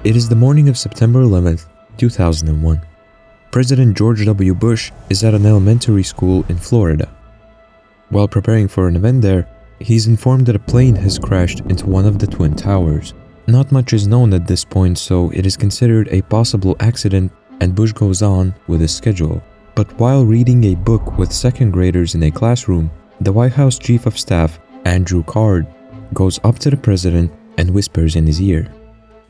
It is the morning of September 11th, 2001. President George W. Bush is at an elementary school in Florida. While preparing for an event there, he's informed that a plane has crashed into one of the Twin Towers. Not much is known at this point, so it is considered a possible accident, and Bush goes on with his schedule. But while reading a book with second graders in a classroom, the White House Chief of Staff, Andrew Card, goes up to the president and whispers in his ear.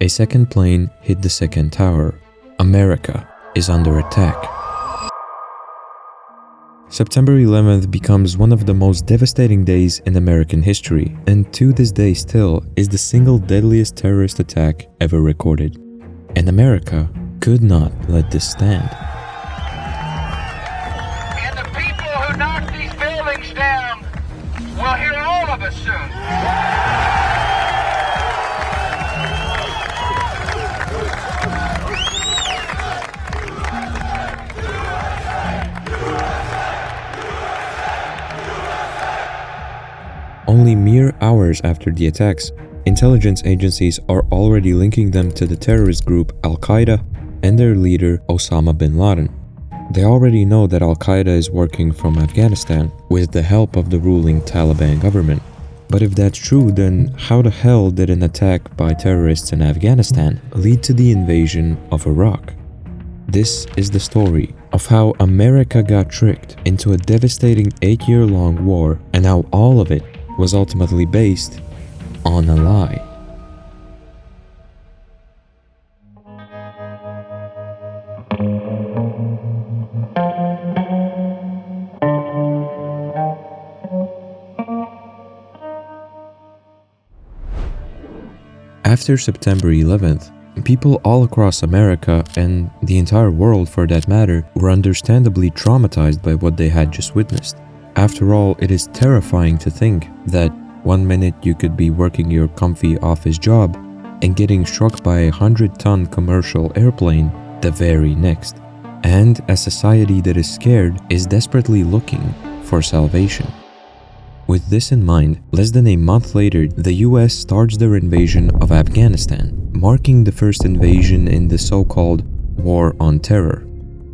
A second plane hit the second tower. America is under attack. September 11th becomes one of the most devastating days in American history, and to this day still is the single deadliest terrorist attack ever recorded. And America could not let this stand. And the people who knocked these buildings down will hear all of us soon. Only mere hours after the attacks, intelligence agencies are already linking them to the terrorist group Al-Qaeda and their leader Osama bin Laden. They already know that Al-Qaeda is working from Afghanistan with the help of the ruling Taliban government. But if that's true, then how the hell did an attack by terrorists in Afghanistan lead to the invasion of Iraq? This is the story of how America got tricked into a devastating 8-year-long war, and how all of it was ultimately based on a lie. After September 11th, people all across America, and the entire world for that matter, were understandably traumatized by what they had just witnessed. After all, it is terrifying to think that one minute you could be working your comfy office job and getting struck by a 100-ton commercial airplane the very next. And a society that is scared is desperately looking for salvation. With this in mind, less than a month later, the US starts their invasion of Afghanistan, marking the first invasion in the so-called War on Terror.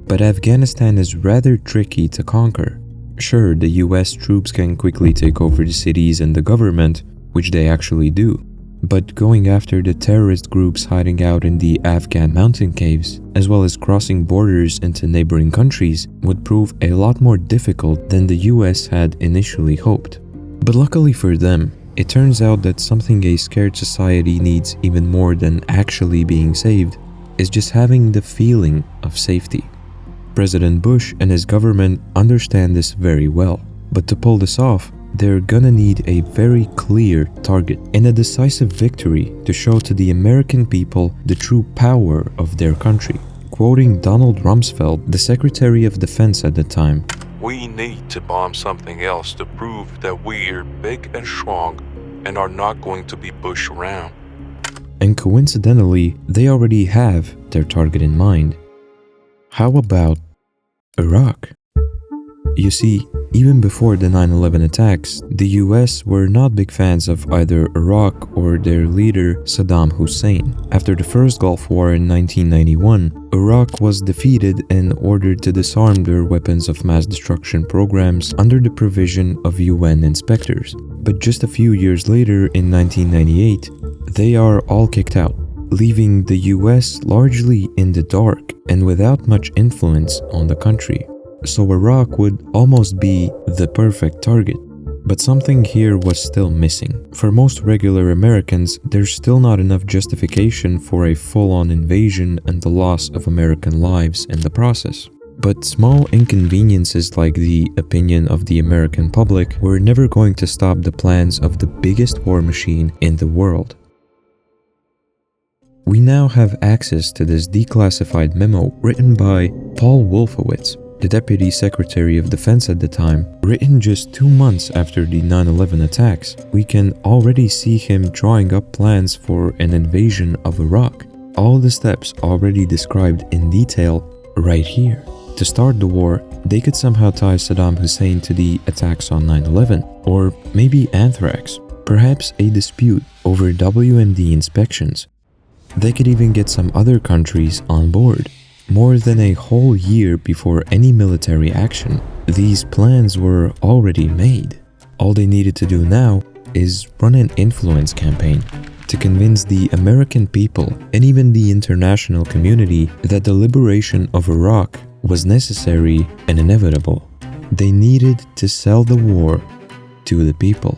But Afghanistan is rather tricky to conquer. Sure, the US troops can quickly take over the cities and the government, which they actually do. But going after the terrorist groups hiding out in the Afghan mountain caves, as well as crossing borders into neighboring countries, would prove a lot more difficult than the US had initially hoped. But luckily for them, it turns out that something a scared society needs even more than actually being saved is just having the feeling of safety. President Bush and his government understand this very well, but to pull this off, they're gonna need a very clear target and a decisive victory to show to the American people the true power of their country. Quoting Donald Rumsfeld, the Secretary of Defense at the time, "We need to bomb something else to prove that we're big and strong and are not going to be pushed around." And coincidentally, they already have their target in mind. How about Iraq? You see, even before the 9/11 attacks, the US were not big fans of either Iraq or their leader Saddam Hussein. After the first Gulf War in 1991, Iraq was defeated and ordered to disarm their weapons of mass destruction programs under the provision of UN inspectors. But just a few years later, in 1998, they are all kicked out, leaving the US largely in the dark and without much influence on the country. So Iraq would almost be the perfect target. But something here was still missing. For most regular Americans, there's still not enough justification for a full-on invasion and the loss of American lives in the process. But small inconveniences like the opinion of the American public were never going to stop the plans of the biggest war machine in the world. We now have access to this declassified memo written by Paul Wolfowitz, the Deputy Secretary of Defense at the time, written just 2 months after the 9/11 attacks. We can already see him drawing up plans for an invasion of Iraq. All the steps already described in detail right here. To start the war, they could somehow tie Saddam Hussein to the attacks on 9/11, or maybe anthrax, perhaps a dispute over WMD inspections. They could even get some other countries on board. More than a whole year before any military action, these plans were already made. All they needed to do now is run an influence campaign to convince the American people and even the international community that the liberation of Iraq was necessary and inevitable. They needed to sell the war to the people.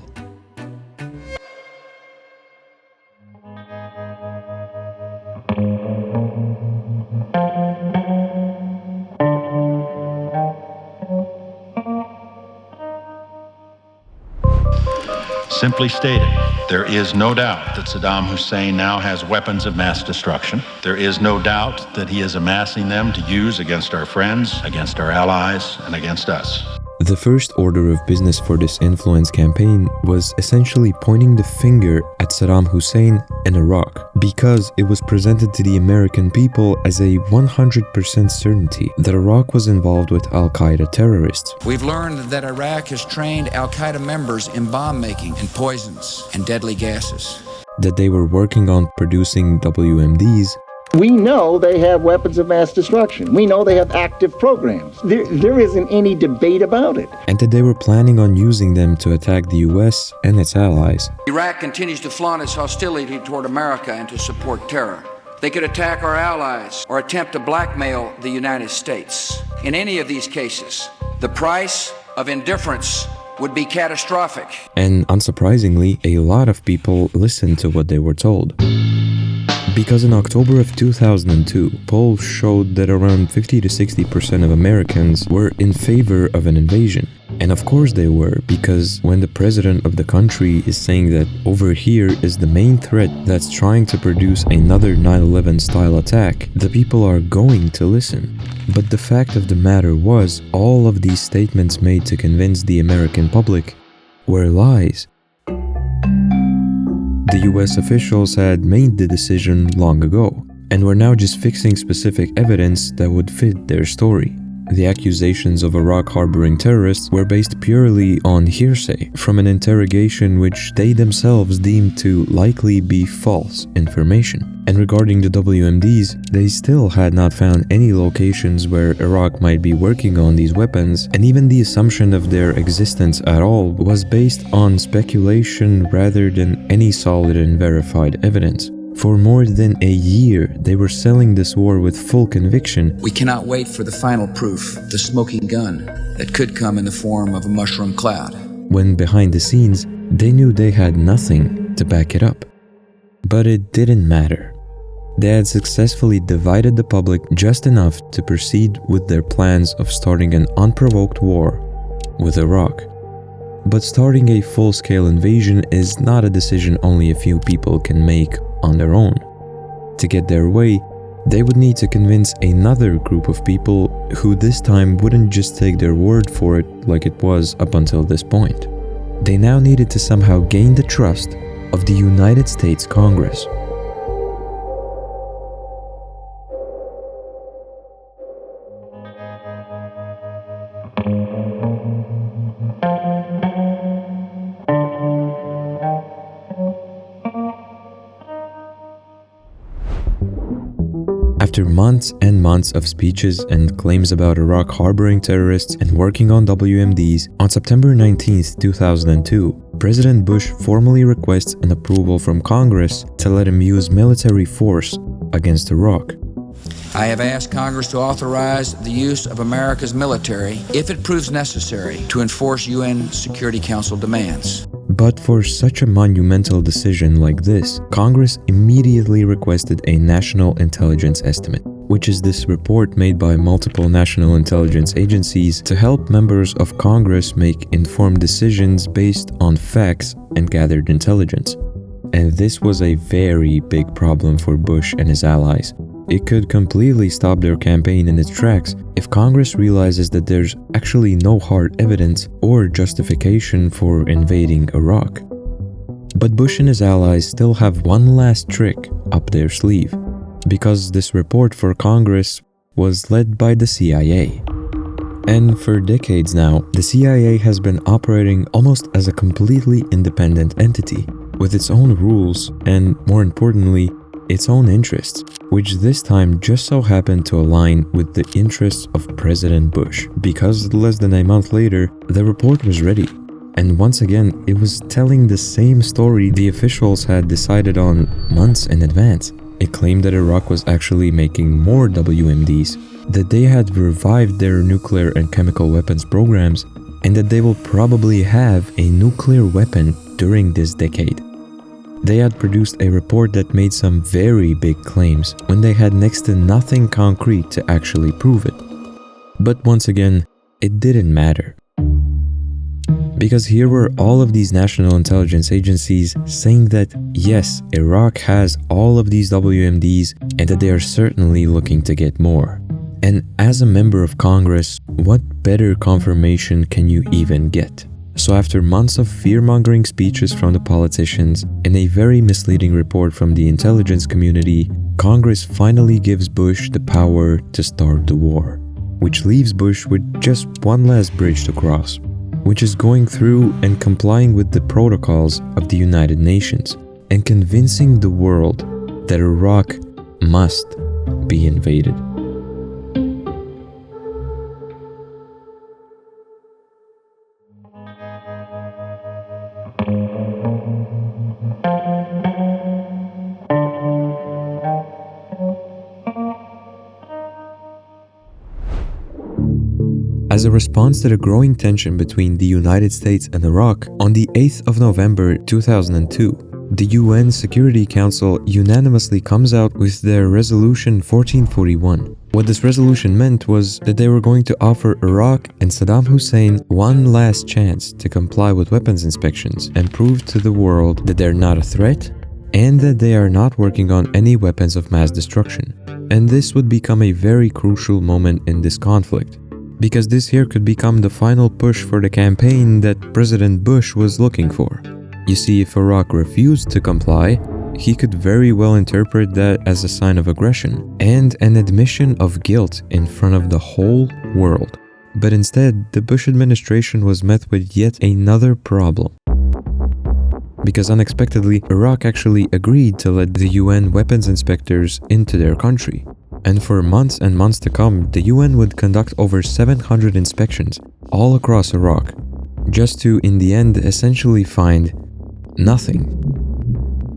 Simply stated, there is no doubt that Saddam Hussein now has weapons of mass destruction. There is no doubt that he is amassing them to use against our friends, against our allies, and against us. The first order of business for this influence campaign was essentially pointing the finger at Saddam Hussein and Iraq, because it was presented to the American people as a 100% certainty that Iraq was involved with Al-Qaeda terrorists. We've learned that Iraq has trained Al-Qaeda members in bomb making and poisons and deadly gases. That they were working on producing WMDs. We know they have weapons of mass destruction. We know they have active programs. There isn't any debate about it. And that they were planning on using them to attack the US and its allies. Iraq continues to flaunt its hostility toward America and to support terror. They could attack our allies or attempt to blackmail the United States. In any of these cases, the price of indifference would be catastrophic. And unsurprisingly, a lot of people listened to what they were told. Because in October of 2002, polls showed that around 50 to 60% of Americans were in favor of an invasion. And of course they were, because when the president of the country is saying that over here is the main threat that's trying to produce another 9/11 style attack, the people are going to listen. But the fact of the matter was, all of these statements made to convince the American public were lies. The US officials had made the decision long ago, and were now just fixing specific evidence that would fit their story. The accusations of Iraq harboring terrorists were based purely on hearsay from an interrogation which they themselves deemed to likely be false information. And regarding the WMDs, they still had not found any locations where Iraq might be working on these weapons, and even the assumption of their existence at all was based on speculation rather than any solid and verified evidence. For more than a year, they were selling this war with full conviction. We cannot wait for the final proof, the smoking gun, that could come in the form of a mushroom cloud. When behind the scenes, they knew they had nothing to back it up. But it didn't matter. They had successfully divided the public just enough to proceed with their plans of starting an unprovoked war with Iraq. But starting a full-scale invasion is not a decision only a few people can make on their own. To get their way, they would need to convince another group of people who this time wouldn't just take their word for it like it was up until this point. They now needed to somehow gain the trust of the United States Congress. After months and months of speeches and claims about Iraq harboring terrorists and working on WMDs, on September 19, 2002, President Bush formally requests an approval from Congress to let him use military force against Iraq. I have asked Congress to authorize the use of America's military, if it proves necessary, to enforce UN Security Council demands. But for such a monumental decision like this, Congress immediately requested a national intelligence estimate, which is this report made by multiple national intelligence agencies to help members of Congress make informed decisions based on facts and gathered intelligence. And this was a very big problem for Bush and his allies. It could completely stop their campaign in its tracks if Congress realizes that there's actually no hard evidence or justification for invading Iraq. But Bush and his allies still have one last trick up their sleeve, because this report for Congress was led by the CIA. And for decades now, the CIA has been operating almost as a completely independent entity, with its own rules and, more importantly, its own interests, which this time just so happened to align with the interests of President Bush, because less than a month later, the report was ready. And once again, it was telling the same story the officials had decided on months in advance. It claimed that Iraq was actually making more WMDs, that they had revived their nuclear and chemical weapons programs, and that they will probably have a nuclear weapon during this decade. They had produced a report that made some very big claims when they had next to nothing concrete to actually prove it. But once again, it didn't matter. Because here were all of these national intelligence agencies saying that yes, Iraq has all of these WMDs and that they are certainly looking to get more. And as a member of Congress, what better confirmation can you even get? So after months of fear-mongering speeches from the politicians and a very misleading report from the intelligence community, Congress finally gives Bush the power to start the war, which leaves Bush with just one last bridge to cross, which is going through and complying with the protocols of the United Nations and convincing the world that Iraq must be invaded. As a response to the growing tension between the United States and Iraq, on the 8th of November 2002, the UN Security Council unanimously comes out with their Resolution 1441. What this resolution meant was that they were going to offer Iraq and Saddam Hussein one last chance to comply with weapons inspections and prove to the world that they're not a threat and that they are not working on any weapons of mass destruction. And this would become a very crucial moment in this conflict, because this here could become the final push for the campaign that President Bush was looking for. You see, if Iraq refused to comply, he could very well interpret that as a sign of aggression and an admission of guilt in front of the whole world. But instead, the Bush administration was met with yet another problem. Because unexpectedly, Iraq actually agreed to let the UN weapons inspectors into their country. And for months and months to come, the UN would conduct over 700 inspections all across Iraq, just to, in the end, essentially find nothing.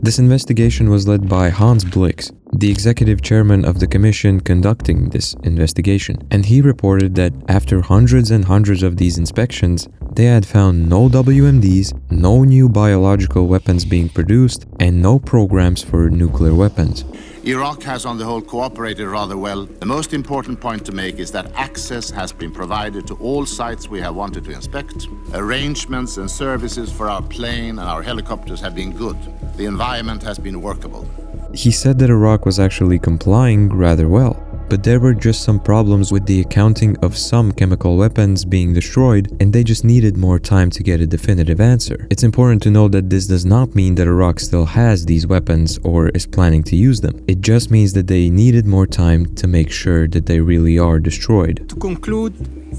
This investigation was led by Hans Blix, the executive chairman of the commission conducting this investigation, and he reported that after hundreds and hundreds of these inspections, they had found no WMDs, no new biological weapons being produced, and no programs for nuclear weapons. Iraq has on the whole cooperated rather well. The most important point to make is that access has been provided to all sites we have wanted to inspect. Arrangements and services for our plane and our helicopters have been good. The environment has been workable. He said that Iraq was actually complying rather well, but there were just some problems with the accounting of some chemical weapons being destroyed, and they just needed more time to get a definitive answer. It's important to note that this does not mean that Iraq still has these weapons or is planning to use them. It just means that they needed more time to make sure that they really are destroyed. To conclude,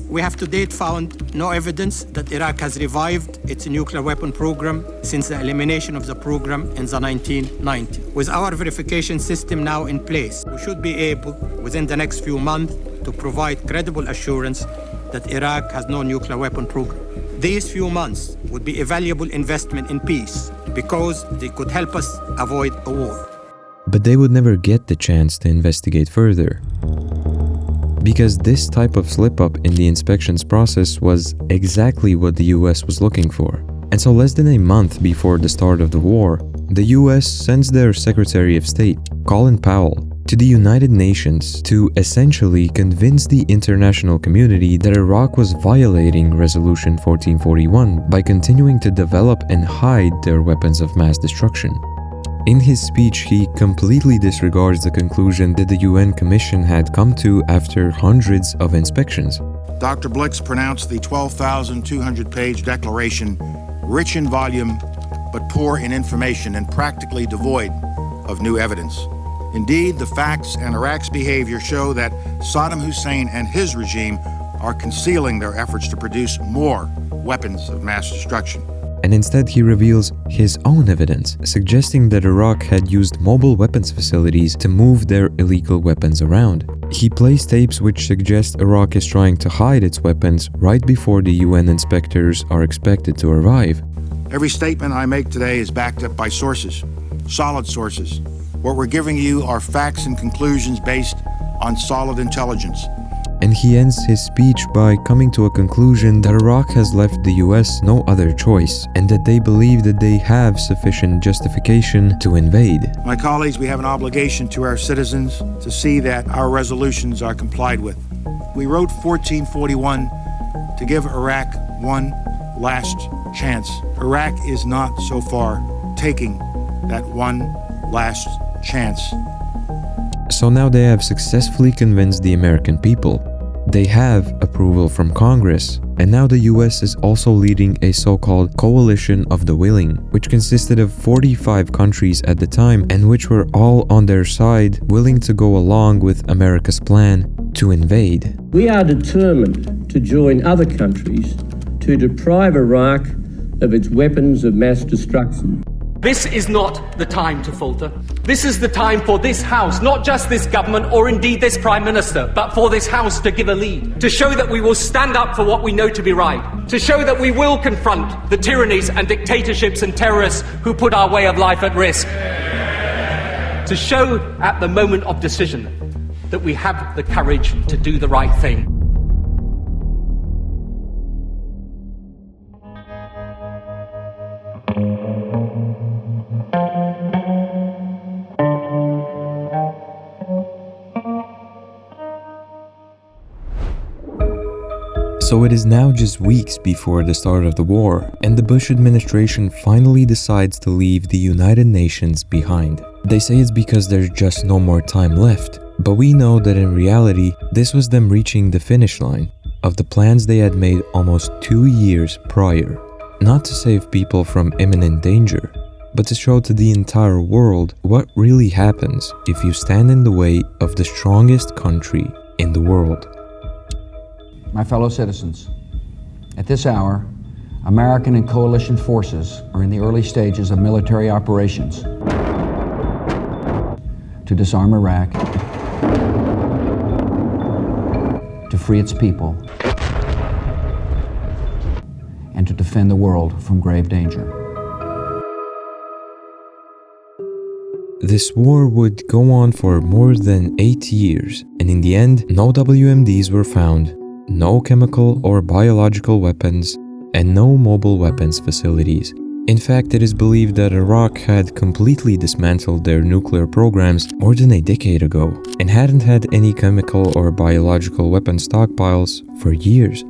we have to date found no evidence that Iraq has revived its nuclear weapon program since the elimination of the program in the 1990s. With our verification system now in place, we should be able, within the next few months, to provide credible assurance that Iraq has no nuclear weapon program. These few months would be a valuable investment in peace because they could help us avoid a war. But they would never get the chance to investigate further, because this type of slip-up in the inspections process was exactly what the US was looking for. And so less than a month before the start of the war, the US sends their Secretary of State, Colin Powell, to the United Nations to essentially convince the international community that Iraq was violating Resolution 1441 by continuing to develop and hide their weapons of mass destruction. In his speech, he completely disregards the conclusion that the UN Commission had come to after hundreds of inspections. Dr. Blix pronounced the 12,200-page declaration rich in volume, but poor in information and practically devoid of new evidence. Indeed, the facts and Iraq's behavior show that Saddam Hussein and his regime are concealing their efforts to produce more weapons of mass destruction. and instead he reveals his own evidence, suggesting that Iraq had used mobile weapons facilities to move their illegal weapons around. He plays tapes which suggest Iraq is trying to hide its weapons right before the UN inspectors are expected to arrive. Every statement I make today is backed up by sources, solid sources. What we're giving you are facts and conclusions based on solid intelligence. And he ends his speech by coming to a conclusion that Iraq has left the US no other choice, and that they believe that they have sufficient justification to invade. My colleagues, we have an obligation to our citizens to see that our resolutions are complied with. We wrote 1441 to give Iraq one last chance. Iraq is not so far taking that one last chance. So now they have successfully convinced the American people. They have approval from Congress, and now the US is also leading a so-called coalition of the willing, which consisted of 45 countries at the time and which were all on their side, willing to go along with America's plan to invade. We are determined to join other countries to deprive Iraq of its weapons of mass destruction. This is not the time to falter. This is the time for this House, not just this government or indeed this Prime Minister, but for this House to give a lead, to show that we will stand up for what we know to be right, to show that we will confront the tyrannies and dictatorships and terrorists who put our way of life at risk, to show at the moment of decision that we have the courage to do the right thing. So it is now just weeks before the start of the war, and the Bush administration finally decides to leave the United Nations behind. They say it's because there's just no more time left, but we know that in reality, this was them reaching the finish line of the plans they had made almost 2 years prior. Not to save people from imminent danger, but to show to the entire world what really happens if you stand in the way of the strongest country in the world. My fellow citizens, at this hour, American and coalition forces are in the early stages of military operations to disarm Iraq, to free its people, and to defend the world from grave danger. This war would go on for more than 8 years, and in the end, no WMDs were found, no chemical or biological weapons, and no mobile weapons facilities. In fact, it is believed that Iraq had completely dismantled their nuclear programs more than a decade ago, and hadn't had any chemical or biological weapon stockpiles for years.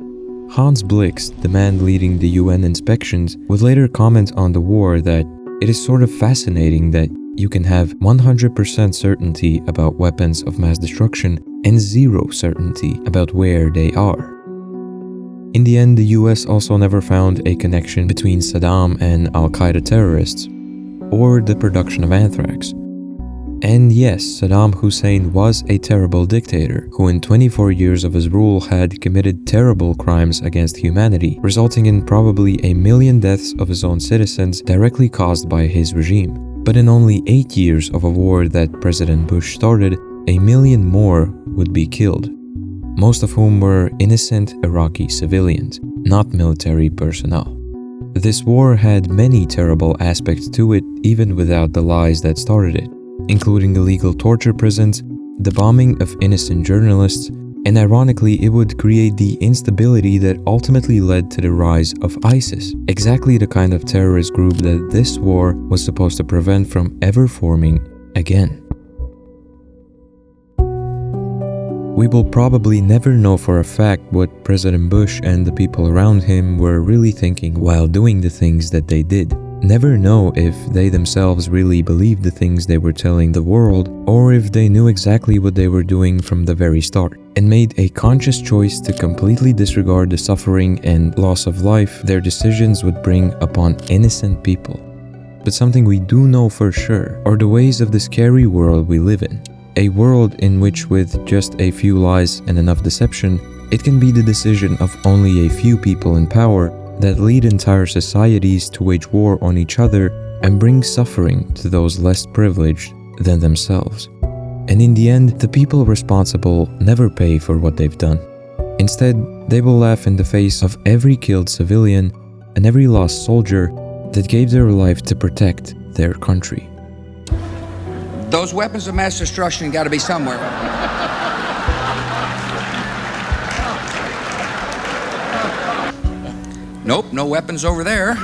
Hans Blix, the man leading the UN inspections, would later comment on the war that it is sort of fascinating that you can have 100% certainty about weapons of mass destruction and zero certainty about where they are. In the end, the US also never found a connection between Saddam and Al-Qaeda terrorists, or the production of anthrax. And yes, Saddam Hussein was a terrible dictator, who in 24 years of his rule had committed terrible crimes against humanity, resulting in probably 1 million deaths of his own citizens directly caused by his regime. But in only 8 years of a war that President Bush started, 1 million more would be killed, most of whom were innocent Iraqi civilians, not military personnel. This war had many terrible aspects to it, even without the lies that started it, including illegal torture prisons, the bombing of innocent journalists, and ironically, it would create the instability that ultimately led to the rise of ISIS, exactly the kind of terrorist group that this war was supposed to prevent from ever forming again. We will probably never know for a fact what President Bush and the people around him were really thinking while doing the things that they did. Never know if they themselves really believed the things they were telling the world, or if they knew exactly what they were doing from the very start, and made a conscious choice to completely disregard the suffering and loss of life their decisions would bring upon innocent people. But something we do know for sure are the ways of the scary world we live in. A world in which, with just a few lies and enough deception, it can be the decision of only a few people in power that lead entire societies to wage war on each other and bring suffering to those less privileged than themselves. And in the end, the people responsible never pay for what they've done. Instead, they will laugh in the face of every killed civilian and every lost soldier that gave their life to protect their country. Those weapons of mass destruction got to be somewhere. Nope, no weapons over there.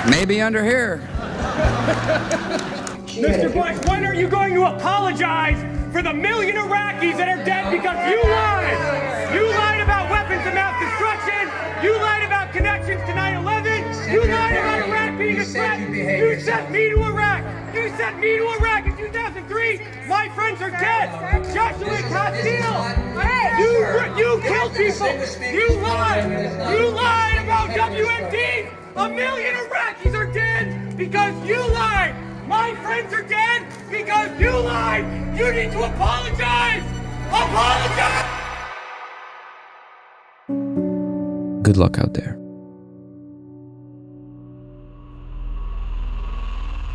Maybe under here. Mr. Bush, when are you going to apologize for the million Iraqis that are dead because you lied? You lied about weapons of mass destruction. You lied about connections to 9/11. You lied about Iraq being a threat. You sent me to Iraq. You sent me to Iraq in 2003. My friends are dead. Joshua Castile. You killed people. You lied. You lied about WMD. A million Iraqis are dead because you lied. My friends are dead because you lied. You need to apologize. Apologize. Good luck out there.